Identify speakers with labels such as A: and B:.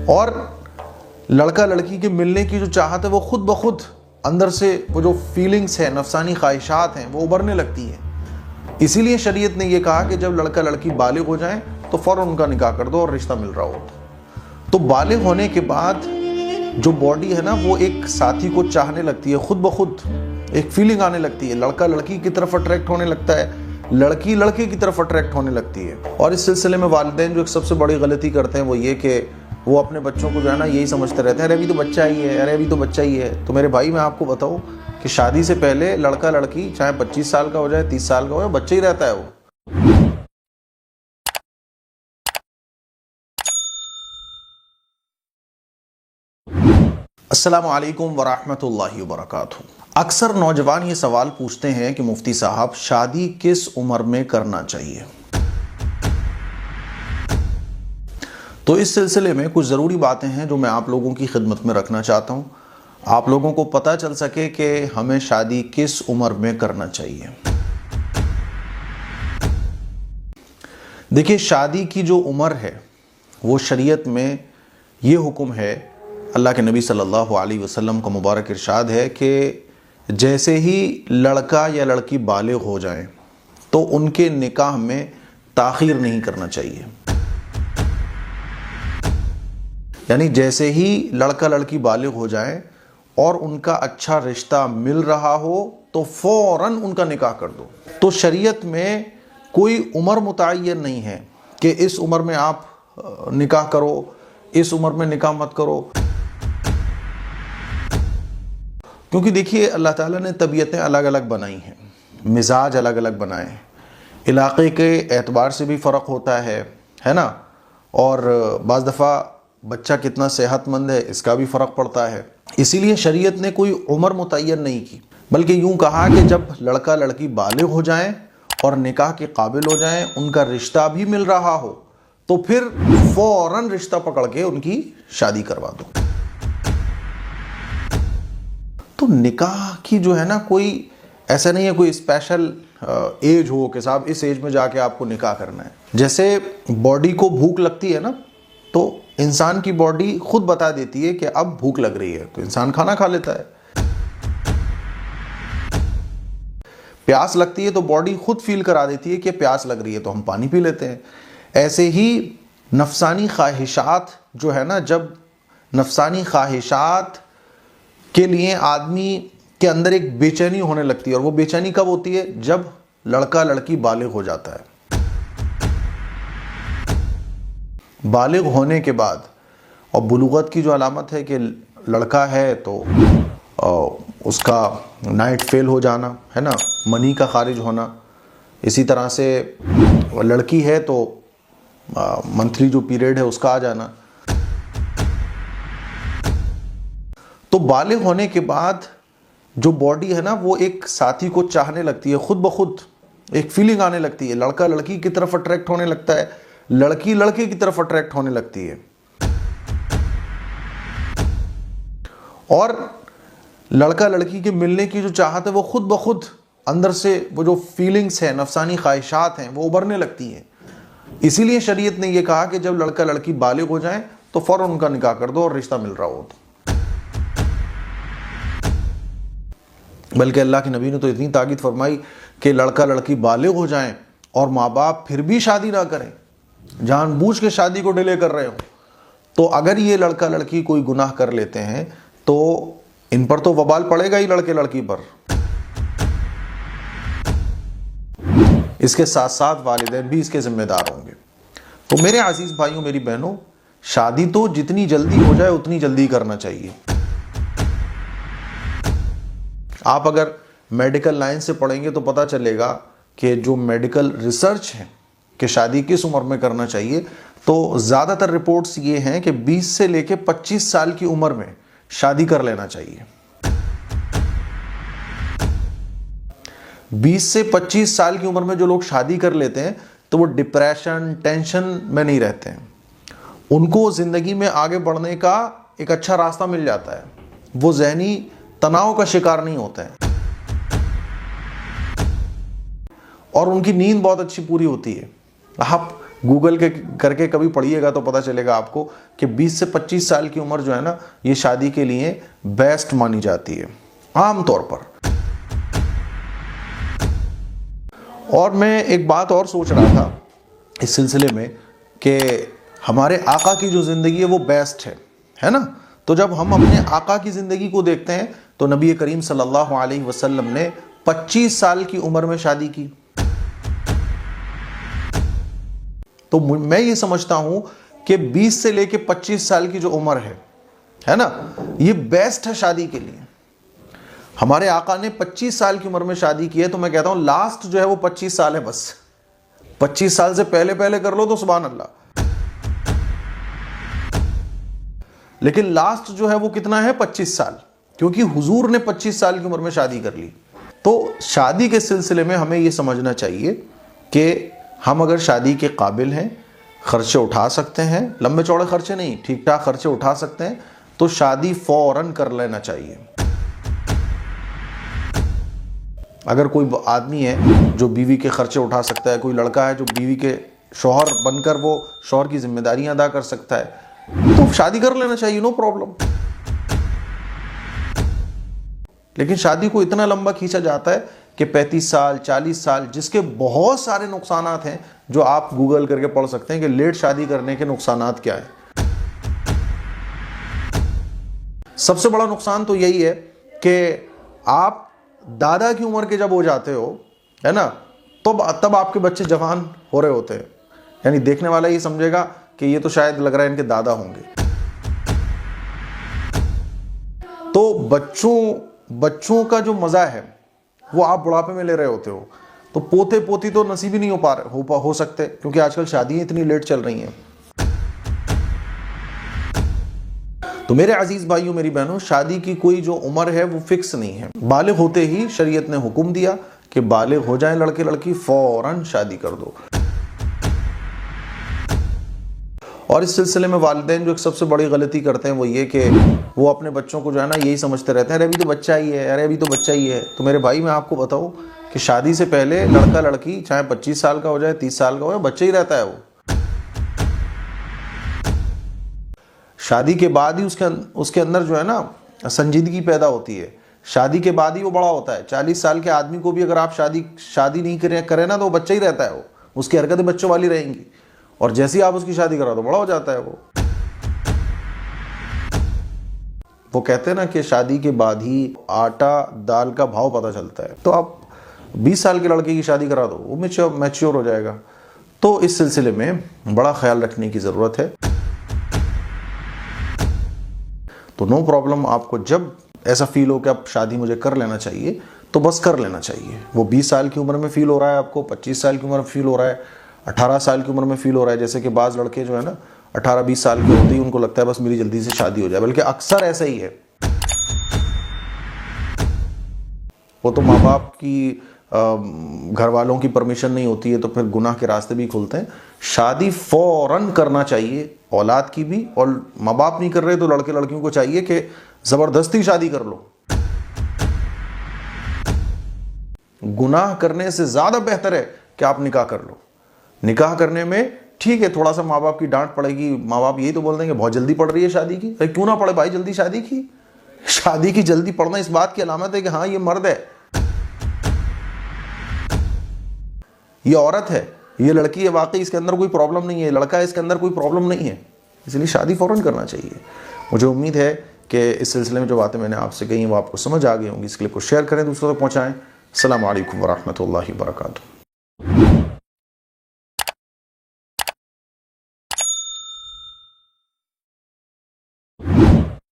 A: और लड़का लड़की के मिलने की जो चाहत है वो खुद ब खुद अंदर से वो जो फीलिंग्स है, नफसानी ख्वाहिशात हैं, वो उभरने लगती हैं। इसीलिए शरीयत ने ये कहा कि जब लड़का लड़की बालिग हो जाएं तो फ़ौरन उनका निकाह कर दो और रिश्ता मिल रहा हो तो बालिग होने के बाद जो बॉडी है ना वो एक साथी को चाहने लगती है, खुद ब खुद एक फीलिंग आने लगती है। लड़का लड़की की तरफ अट्रैक्ट होने लगता है, लड़की लड़के की तरफ अट्रैक्ट होने लगती है। और इस सिलसिले में वालिदैन जो एक सबसे बड़ी गलती करते हैं वो ये कि वो अपने बच्चों को जो है ना यही समझते रहते हैं, अरे अभी तो बच्चा ही है, अरे अभी तो बच्चा ही है। तो मेरे भाई मैं आपको बताऊं कि शादी से पहले लड़का लड़की चाहे 25 साल का हो जाए, 30 साल का हो जाए, बच्चा ही रहता है वो। अस्सलामु अलैकुम वरहमतुल्लाहि वबरकातुहू। अक्सर नौजवान ये सवाल पूछते हैं कि मुफ्ती साहब शादी किस उम्र में करना चाहिए। तो इस सिलसिले में कुछ ज़रूरी बातें हैं जो मैं आप लोगों की खिदमत में रखना चाहता हूँ, आप लोगों को पता चल सके कि हमें शादी किस उम्र में करना चाहिए। देखिए, शादी की जो उम्र है वो शरीयत में ये हुक्म है, अल्लाह के नबी सल्लल्लाहु अलैहि वसल्लम का मुबारक इरशाद है कि जैसे ही लड़का या लड़की बालिग हो जाएं तो उनके निकाह में ताख़ीर नहीं करना चाहिए। यानी जैसे ही लड़का लड़की बालिग हो जाएं और उनका अच्छा रिश्ता मिल रहा हो तो फ़ौरन उनका निकाह कर दो। तो शरीयत में कोई उम्र मुतय्यन नहीं है कि इस उम्र में आप निकाह करो, इस उम्र में निकाह मत करो। क्योंकि देखिए, अल्लाह ताला ने तबीयतें अलग अलग बनाई हैं, मिजाज अलग अलग बनाए हैं, इलाक़े के एतबार से भी फ़र्क होता है ना। और बाज़ दफ़ा बच्चा कितना सेहतमंद है इसका भी फ़र्क पड़ता है। इसीलिए शरीयत ने कोई उम्र मुतय्यन नहीं की, बल्कि यूँ कहा कि जब लड़का लड़की बालिग हो जाएं और निकाह के काबिल हो जाएं, उनका रिश्ता भी मिल रहा हो तो फिर फ़ौरन रिश्ता पकड़ के उनकी शादी करवा दो। तो निकाह की जो है ना, कोई ऐसा नहीं है कोई स्पेशल एज हो कि साहब इस एज में जाके आपको निकाह करना है। जैसे बॉडी को भूख लगती है ना, तो इंसान की बॉडी खुद बता देती है कि अब भूख लग रही है, तो इंसान खाना खा लेता है। प्यास लगती है तो बॉडी खुद फील करा देती है कि प्यास लग रही है, तो हम पानी पी लेते हैं। ऐसे ही नफसानी ख्वाहिशात जो है ना, जब नफसानी ख्वाहिशात के लिए आदमी के अंदर एक बेचैनी होने लगती है, और वो बेचैनी कब होती है? जब लड़का लड़की बालिग हो जाता है। बालिग होने के बाद, और बुलूगत की जो अलामत है कि लड़का है तो उसका नाइट फेल हो जाना, है ना, मनी का खारिज होना। इसी तरह से लड़की है तो मंथली जो पीरियड है उसका आ जाना। तो बालिग होने के बाद जो बॉडी है ना वो एक साथी को चाहने लगती है, खुद ब खुद एक फीलिंग आने लगती है। लड़का लड़की की तरफ अट्रैक्ट होने लगता है, लड़की लड़के की तरफ अट्रैक्ट होने लगती है। और लड़का लड़की के मिलने की जो चाहत है वो खुद ब खुद अंदर से वो जो फीलिंग्स है, नफसानी ख्वाहिशात हैं, वो उभरने लगती हैं। इसीलिए शरीयत ने यह कहा कि जब लड़का लड़की बालिग हो जाएं तो फ़ौरन उनका निकाह कर दो और रिश्ता मिल रहा हो तो। बल्कि अल्लाह के नबी ने तो इतनी ताकीद फरमाई कि लड़का लड़की बालिग हो जाएं और माँ बाप फिर भी शादी ना करें, जानबूझ के शादी को डिले कर रहे हो, तो अगर ये लड़का लड़की कोई गुनाह कर लेते हैं तो इन पर तो वबाल पड़ेगा ही, लड़के लड़की पर। इसके साथ साथ वालिदैन भी इसके जिम्मेदार होंगे। तो मेरे अजीज भाइयों, मेरी बहनों, शादी तो जितनी जल्दी हो जाए उतनी जल्दी करना चाहिए। आप अगर मेडिकल लाइन से पढ़ेंगे तो पता चलेगा कि जो मेडिकल रिसर्च है कि शादी किस उम्र में करना चाहिए, तो ज़्यादातर रिपोर्ट्स ये हैं कि 20 से लेके 25 साल की उम्र में शादी कर लेना चाहिए। 20 से 25 साल की उम्र में जो लोग शादी कर लेते हैं तो वो डिप्रेशन, टेंशन में नहीं रहते हैं, उनको ज़िंदगी में आगे बढ़ने का एक अच्छा रास्ता मिल जाता है, वो ज़हनी तनाव का शिकार नहीं होता है और उनकी नींद बहुत अच्छी पूरी होती है। आप गूगल के करके कभी पढ़िएगा तो पता चलेगा आपको कि 20 से 25 साल की उम्र जो है ना, ये शादी के लिए बेस्ट मानी जाती है आम तौर पर। और मैं एक बात और सोच रहा था इस सिलसिले में कि हमारे आका की जो ज़िंदगी है वो बेस्ट है ना। तो जब हम अपने आका की ज़िंदगी को देखते हैं तो नबी करीम सल्लल्लाहु अलैहि वसल्लम ने 25 साल की उम्र में शादी की। तो मैं ये समझता हूं कि 20 से लेके 25 साल की जो उम्र है ना, ये बेस्ट है शादी के लिए। हमारे आका ने 25 साल की उम्र में शादी की है, तो मैं कहता हूं लास्ट जो है वो 25 साल है बस। 25 साल से पहले पहले कर लो तो सुभान अल्लाह, लेकिन लास्ट जो है वो कितना है, 25 साल, क्योंकि हुजूर ने 25 साल की उम्र में शादी कर ली। तो शादी के सिलसिले में हमें ये समझना चाहिए कि हम अगर शादी के काबिल हैं, खर्चे उठा सकते हैं, लंबे चौड़े खर्चे नहीं, ठीक ठाक खर्चे उठा सकते हैं, तो शादी फौरन कर लेना चाहिए। अगर कोई आदमी है जो बीवी के खर्चे उठा सकता है, कोई लड़का है जो बीवी के शौहर बनकर वो शौहर की जिम्मेदारियां अदा कर सकता है, तो शादी कर लेना चाहिए, नो प्रॉब्लम। लेकिन शादी को इतना लंबा खींचा जाता है कि 35 साल 40 साल, जिसके बहुत सारे नुकसानात हैं जो आप गूगल करके पढ़ सकते हैं कि लेट शादी करने के नुकसानात क्या है। सबसे बड़ा नुकसान तो यही है कि आप दादा की उम्र के जब हो जाते हो, है ना, तब आपके बच्चे जवान हो रहे होते हैं, यानी देखने वाला ये समझेगा कि ये तो शायद लग रहा है इनके दादा होंगे। तो बच्चों का जो मजा है वो आप बुढ़ापे में ले रहे होते हो। तो पोते पोती तो नसीब ही नहीं हो सकते, क्योंकि आजकल शादियां इतनी लेट चल रही हैं। तो मेरे अजीज भाइयों मेरी बहनों, शादी की कोई जो उम्र है वो फिक्स नहीं है। बालिग होते ही शरीयत ने हुक्म दिया कि बालिग हो जाएं लड़के लड़की, फौरन शादी कर दो। और इस सिलसिले में वालिदैन जो एक सबसे बड़ी गलती करते हैं वो ये कि वो अपने बच्चों को जो है ना यही समझते रहते हैं, अरे अभी तो बच्चा ही है, अरे अभी तो बच्चा ही है। तो मेरे भाई मैं आपको बताऊं कि शादी से पहले लड़का लड़की चाहे 25 साल का हो जाए, 30 साल का हो जाए, बच्चा ही रहता है वो। शादी के बाद ही उसके अंदर जो है ना संजीदगी पैदा होती है। शादी के बाद ही वो बड़ा होता है। 40 साल के आदमी को भी अगर आप शादी नहीं करें ना तो वो बच्चा ही रहता है, वो उसकी हरकतें बच्चों वाली रहेंगी। और जैसे ही आप उसकी शादी करा तो बड़ा हो जाता है वो कहते हैं ना कि शादी के बाद ही आटा दाल का भाव पता चलता है। तो आप 20 साल के लड़के की शादी करा दो, वो मैच्योर हो जाएगा। तो इस सिलसिले में बड़ा ख्याल रखने की ज़रूरत है। तो नो प्रॉब्लम, आपको जब ऐसा फील हो कि अब शादी मुझे कर लेना चाहिए तो बस कर लेना चाहिए। वो 20 साल की उम्र में फील हो रहा है आपको, 25 साल की उम्र में फील हो रहा है, 18 साल की उम्र में फील हो रहा है। जैसे कि बाज़ लड़के जो है ना 18-20 साल के होते ही उनको लगता है बस मेरी जल्दी से शादी हो जाए, बल्कि अक्सर ऐसा ही है। वो तो माँ बाप की घर वालों की परमिशन नहीं होती है तो फिर गुनाह के रास्ते भी खुलते हैं। शादी फौरन करना चाहिए, औलाद की भी, और माँ बाप नहीं कर रहे तो लड़के लड़कियों को चाहिए कि ज़बरदस्ती शादी कर लो। गुनाह करने से ज़्यादा बेहतर है कि आप निकाह कर लो। निकाह करने में ठीक है थोड़ा सा माँ बाप की डांट पड़ेगी, माँ बाप यही तो बोल देंगे बहुत जल्दी पड़ रही है शादी की। अरे क्यों ना पड़े भाई जल्दी शादी की। शादी की जल्दी पड़ना इस बात की अलामत है कि हाँ ये मर्द है, ये औरत है, ये लड़की है, वाकई इसके अंदर कोई प्रॉब्लम नहीं है, लड़का है इसके अंदर कोई प्रॉब्लम नहीं है, इसलिए शादी फौरन करना चाहिए। मुझे उम्मीद है कि इस सिलसिले में जो बातें मैंने आपसे कही वो आपको समझ आ गई होंगी। इस क्लिप को शेयर करें, दूसरों तक पहुँचाएँ। अस्सलामु अलैकुम वरहमतुल्लाहि वबरकातुहू।